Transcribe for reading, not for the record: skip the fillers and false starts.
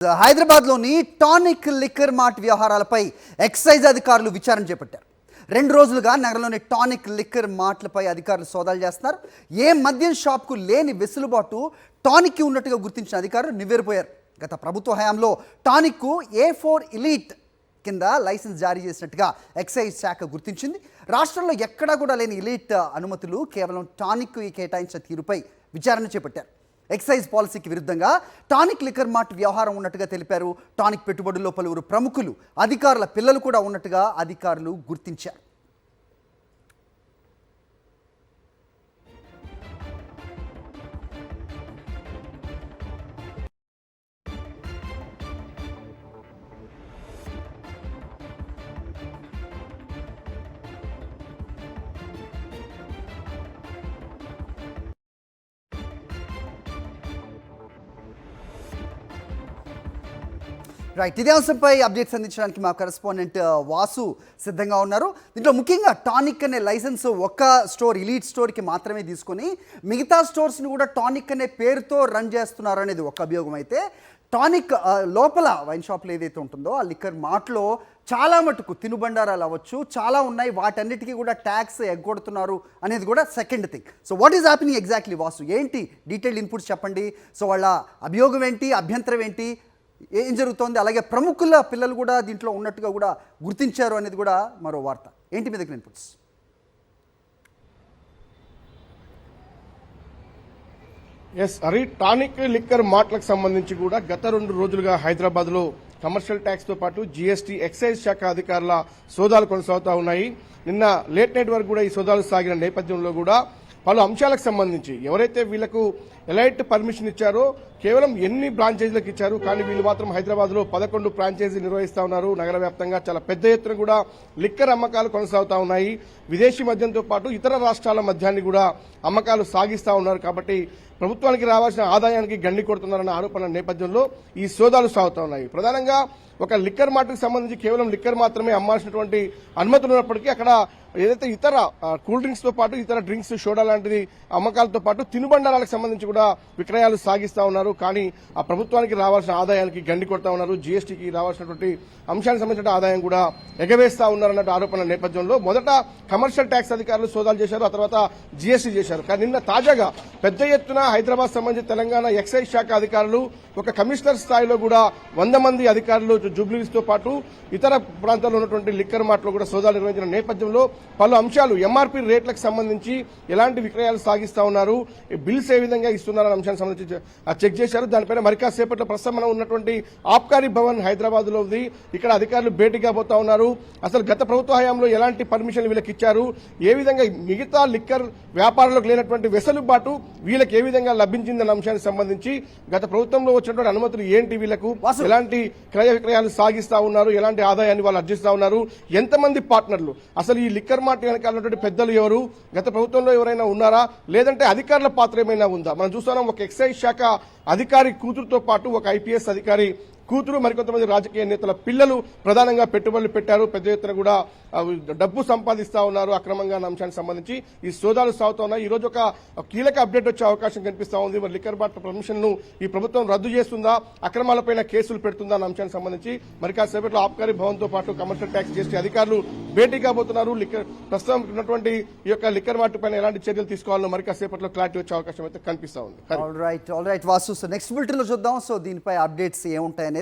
హైదరాబాద్లోని tonic liquor mart వ్యవహారాలపై excise అధికారులు విచారణ చేపట్టారు. 2 రోజులుగా నగరంలోని టానిక్ లిక్కర్ మార్ట్లపై అధికారులు సోదాలు చేస్తున్నారు. ఏ మద్యం షాప్కు లేని వెసులుబాటు టానిక్కి ఉన్నట్టుగా గుర్తించిన అధికారులు నివ్వెరపోయారు. గత ప్రభుత్వ హయాంలో టానిక్కు A4 ఎలీట్ కింద లైసెన్స్ జారీ చేసినట్టుగా ఎక్సైజ్ శాఖ గుర్తించింది. రాష్ట్రంలో ఎక్కడా కూడా లేని ఎలీట్ అనుమతులు కేవలం టానిక్కు కేటాయించిన తీరుపై విచారణ చేపట్టారు. ఎక్సైజ్ పాలసీకి విరుద్ధంగా టానిక్ లిక్కర్ మార్ట్ వ్యవహారం ఉన్నట్టుగా తెలిపారు. టానిక్ పెట్టుబడుల్లో పలువురు ప్రముఖులు, అధికారుల పిల్లలు కూడా ఉన్నట్టుగా అధికారులు గుర్తించారు. రైట్, ఇదే అంశంపై అప్డేట్స్ అందించడానికి మా కరెస్పాండెంట్ వాసు సిద్ధంగా ఉన్నారు. దీంట్లో ముఖ్యంగా టానిక్ అనే లైసెన్స్ ఒక్క స్టోర్, ఎలీట్ స్టోర్కి మాత్రమే తీసుకొని మిగతా స్టోర్స్ని కూడా టానిక్ అనే పేరుతో రన్ చేస్తున్నారు అనేది ఒక అభియోగం. అయితే టానిక్ లోపల వైన్ షాప్లో ఏదైతే ఉంటుందో ఆ లిక్కర్ మార్ట్లో చాలా మటుకు తినుబండారాలు అవ్వచ్చు, చాలా ఉన్నాయి. వాటన్నిటికీ కూడా ట్యాక్స్ ఎగ్గొడుతున్నారు అనేది కూడా second thing. So what is happening exactly Vasu? ఏంటి డీటెయిల్డ్ ఇన్పుట్స్ చెప్పండి. సో వాళ్ళ అభియోగం ఏంటి, అభ్యంతరం ఏంటి, ఏం జరుగుతోంది? అలాగే ప్రముఖుల పిల్లలు కూడా దీంట్లో ఉన్నట్టుగా కూడా గుర్తించారు అనేది కూడా మరో వార్త. ఏంటి మీ దగ్గర inputs? Yes Hari, Tonic liquor మార్ట్లకు సంబంధించి కూడా గత 2 రోజులుగా హైదరాబాద్లో కమర్షియల్ ట్యాక్స్ తో పాటు జీఎస్టీ, ఎక్సైజ్ శాఖ అధికారుల సోదాలు కొనసాగుతూ ఉన్నాయి. నిన్న లేట్ నైట్ వరకు కూడా ఈ సోదాలు సాగిన నేపథ్యంలో కూడా పలు అంశాలకు సంబంధించి ఎవరైతే వీళ్లకు ఎలైట్ పర్మిషన్ ఇచ్చారో కేవలం ఎన్ని ఫ్రాంచైజీలకు ఇచ్చారు, కానీ వీళ్ళు మాత్రం హైదరాబాద్ లో 11 ఫ్రాంచైజీ నిర్వహిస్తా ఉన్నారు. నగర వ్యాప్తంగా చాలా పెద్ద ఎత్తున కూడా లిక్కర్ అమ్మకాలు కొనసాగుతా ఉన్నాయి. విదేశీ మద్యంతో పాటు ఇతర రాష్ట్రాల మద్యాన్ని కూడా అమ్మకాలు సాగిస్తా ఉన్నారు. కాబట్టి ప్రభుత్వానికి రావాల్సిన ఆదాయానికి గండి కొడుతున్నారన్న ఆరోపణల నేపథ్యంలో ఈ సోదాలు సాగుతా ఉన్నాయి. ప్రధానంగా ఒక లిక్కర్ మార్ట్కి సంబంధించి కేవలం లిక్కర్ మాత్రమే అమ్మాల్సినటువంటి అనుమతులు ఉన్నప్పటికీ అక్కడ ఏదైతే ఇతర కూల్ డ్రింక్స్ తో పాటు ఇతర డ్రింక్స్, సోడా లాంటిది అమ్మకాలతో పాటు తినుబండారాలకు సంబంధించి కూడా విక్రయాలు సాగిస్తా ఉన్నారు. కానీ ఆ ప్రభుత్వానికి రావాల్సిన ఆదాయానికి గండి కొడతా ఉన్నారు. జీఎస్టీకి రావాల్సినటువంటి అంశానికి సంబంధించిన ఆదాయం కూడా ఎగవేస్తా ఉన్నారన్నట్టు ఆరోపణల నేపథ్యంలో మొదట కమర్షియల్ ట్యాక్స్ అధికారులు సోదాలు చేశారు, ఆ తర్వాత జీఎస్టీ చేశారు. కానీ నిన్న తాజాగా పెద్ద ఎత్తున హైదరాబాద్ సంబంధించి తెలంగాణ ఎక్సైజ్ శాఖ అధికారులు ఒక కమిషనర్ స్థాయిలో కూడా 100 మంది అధికారులు జూబ్లీస్ తో పాటు ఇతర ప్రాంతాల్లో ఉన్నటువంటి లిక్కర్ మార్ట్లో కూడా సోదాలు నిర్వహించిన నేపథ్యంలో పలు అంశాలు, ఎంఆర్పీ రేట్లకు సంబంధించి ఎలాంటి విక్రయాలు సాగిస్తా ఉన్నారు, బిల్స్ ఏ విధంగా ఇస్తున్నారన్న అంశానికి సంబంధించి చెక్ చేశారు. దానిపైన మరి కాసేపట్లో ప్రస్తుతం మనం ఉన్నటువంటి ఆబ్కారీ భవన్ హైదరాబాద్ లో ఉంది. ఇక్కడ అధికారులు భేటీగా పోతా ఉన్నారు. అసలు గత ప్రభుత్వ హయాంలో ఎలాంటి పర్మిషన్లు వీళ్ళకి ఇచ్చారు, ఏ విధంగా మిగతా లిక్కర్ వ్యాపారులకు లేనటువంటి వెసులుబాటు వీళ్ళకి ఏ విధంగా లభించిందన్న అంశానికి సంబంధించి గత ప్రభుత్వంలో వచ్చినటువంటి అనుమతులు ఏంటి, వీళ్లకు ఎలాంటి క్రయ విక్రయాలు సాగిస్తా ఉన్నారు, ఎలాంటి ఆదాయాన్ని వాళ్ళు అర్జిస్తా ఉన్నారు, ఎంతమంది పార్ట్నర్లు, అసలు ఈ లిక్కర్ మార్ట్ వెనకాలన్నటువంటి పెద్దలు ఎవరు, గత ప్రభుత్వంలో ఎవరైనా ఉన్నారా, లేదంటే అధికారుల పాత్ర ఏమైనా ఉందా? మనం చూస్తున్నాం ఒక ఎక్సైజ్ శాఖ అధికారి కూతురుతో పాటు ఒక ఐపీఎస్ అధికారి కూతురు, మరికొంతమంది రాజకీయ నేతల పిల్లలు ప్రధానంగా పెట్టుబడులు పెట్టారు. పెద్ద ఎత్తున కూడా డబ్బు సంపాదిస్తా ఉన్నారు అక్రమంగా అన్న అంశానికి సంబంధించి ఈ సోదాలు సాగుతా ఉన్నాయి. ఈ రోజు ఒక కీలక అప్డేట్ వచ్చే అవకాశం కనిపిస్తా ఉంది. మరి లిక్కర్ మార్ట్ పర్మిషన్ ను ఈ ప్రభుత్వం రద్దు చేస్తుందా, అక్రమాలపైన కేసులు పెడుతుందా అన్న అంశానికి సంబంధించి మరి కాసేపట్లో ఆబ్కారీ భవన్ తో పాటు కమర్షియల్ ట్యాక్స్ జీఎస్టీ అధికారులు భేటీ కాబోతున్నారు. ప్రస్తుతం ఉన్నటువంటి ఈ యొక్క లిక్కర్ మార్ట్ పైన ఎలాంటి చర్యలు తీసుకోవాలో మరి కాసేపట్లో క్లారిటీ వచ్చే అవకాశం అయితే కనిపిస్తా ఉంది. All right Vasu, so next bulletin లో చూద్దాం. సో దీనిపై అప్డేట్స్ ఏముంటాయని